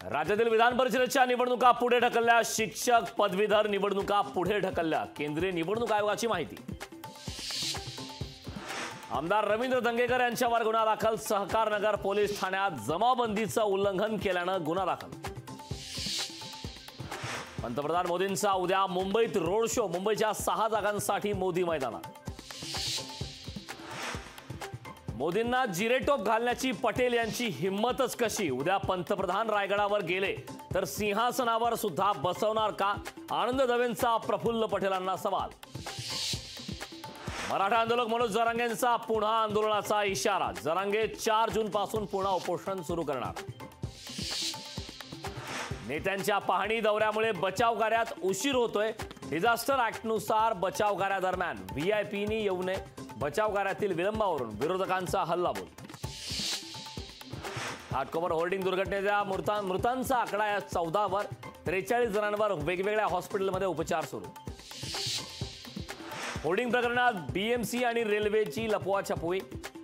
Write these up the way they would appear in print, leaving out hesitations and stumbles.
राज्यातील विधान परिषदेच्या निवडणुका पुढे ढकलल्या। शिक्षक पदवीधर निवडणुका पुढे ढकलल्या। केंद्रीय निवडणूक आयोगाची माहिती। आमदार रवींद्र दंगेकर यांच्यावर गुन्हा दाखल। सहकारनगर पोलीस ठाण्यात जमावबंदीचं उल्लंघन केल्यानं गुन्हा दाखल। पंतप्रधान मोदींचा उद्या मुंबईत रोड शो। मुंबईच्या 6 जागांसाठी मोदी मैदानात। मोदींना जिरेटोप घालण्याची पटेल यांची हिम्मतच कशी। उद्या पंतप्रधान रायगडावर गेले तर सिंहासनावर सुद्धा बसवणार का। आनंद दवेंचा प्रफुल्ल पटेलांना सवाल। मराठा आंदोलक मनोज जरांगेंचा पुन्हा आंदोलनाचा इशारा। जरांगे 4 जून पासून पुन्हा उपोषण सुरू करणार। नेत्यांच्या पाहणी दौऱ्यामुळे बचाव कार्यात उशीर होतोय। डिझास्टर ऍक्टनुसार बचाव कार्यादरम्यान व्हीआयपीनी येऊ नये। बचाव कार्यातील विलंबावरून विरोधकांचा हल्लाबोल। घाटकोपर होर्डिंग दुर्घटनेच्या मृतांचा आकडा या 14 वर। 43 जणांवर वेगवेगळ्या हॉस्पिटलमध्ये उपचार सुरू। होर्डिंग प्रकरणात बीएमसी आणि रेल्वेची लपवाछपवी।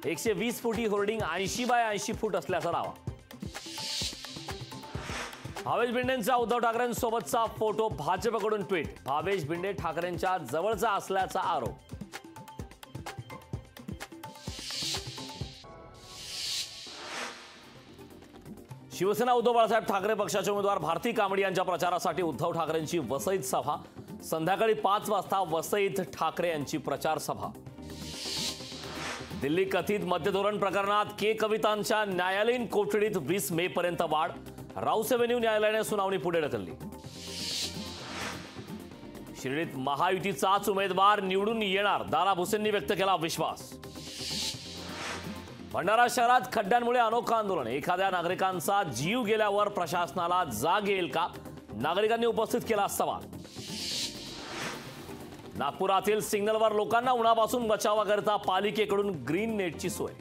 120 फुटी होर्डिंग 80 बाय 80 फूट असल्याचा दावा। भावेश भिंडेंचा उद्धव ठाकरेंसोबतचा फोटो भाजपकडून ट्विट। भावेश भिंडे ठाकरेंच्या जवळचा असल्याचा आरोप। शिवसेना उद्धव बाळासाहेब ठाकरे पक्षाचे उमेदवार भारती कांबडी यांच्या प्रचारासाठी उद्धव ठाकरेंची वसईत सभा। संध्याकाळी 5 वाजता वसईत ठाकरे यांची प्रचार सभा। दिल्ली कथित मद्यधोरण प्रकरणात के कवितांच्या न्यायालयीन कोठडीत 20 मे पर्यंत वाढ। राऊस एव्हेन्यू न्यायालयाने सुनावणी पुढे ढकलली। शिर्डीत महायुतीचाच उमेदवार निवडून येणार। दारा भुसेंनी व्यक्त केला विश्वास। भंडारा शहरात खड्ड्यांमुळे अनोखं आंदोलन। एखाद्या नागरिकांचा जीव गेल्यावर प्रशासनाला जाग येईल का। नागरिकांनी उपस्थित केला सवाल। नागपुरातील सिग्नलवर लोकांना उन्हापासून बचावाकरिता पालिकेकडून ग्रीन नेटची सोय।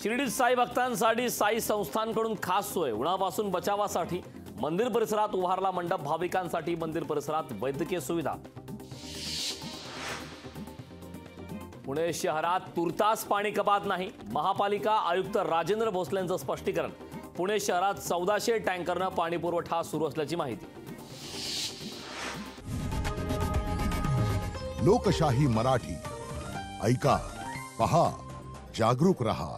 शिर्डीत साई भक्तांसाठी साई संस्थांकडून खास सोय। उन्हापासून बचावासाठी मंदिर परिसरात उभारला मंडप। भाविकांसाठी मंदिर परिसरात वैद्यकीय सुविधा। पुणे शहरात तुर्तास पाणी कपात नाही। महापालिका आयुक्त राजेंद्र भोसलेंचं स्पष्टीकरण। पुणे शहरात 1400 टँकरनं पाणी पुरवठा सुरू असल्याची माहिती। लोकशाही मराठी ऐका, पहा, जागरूक रहा।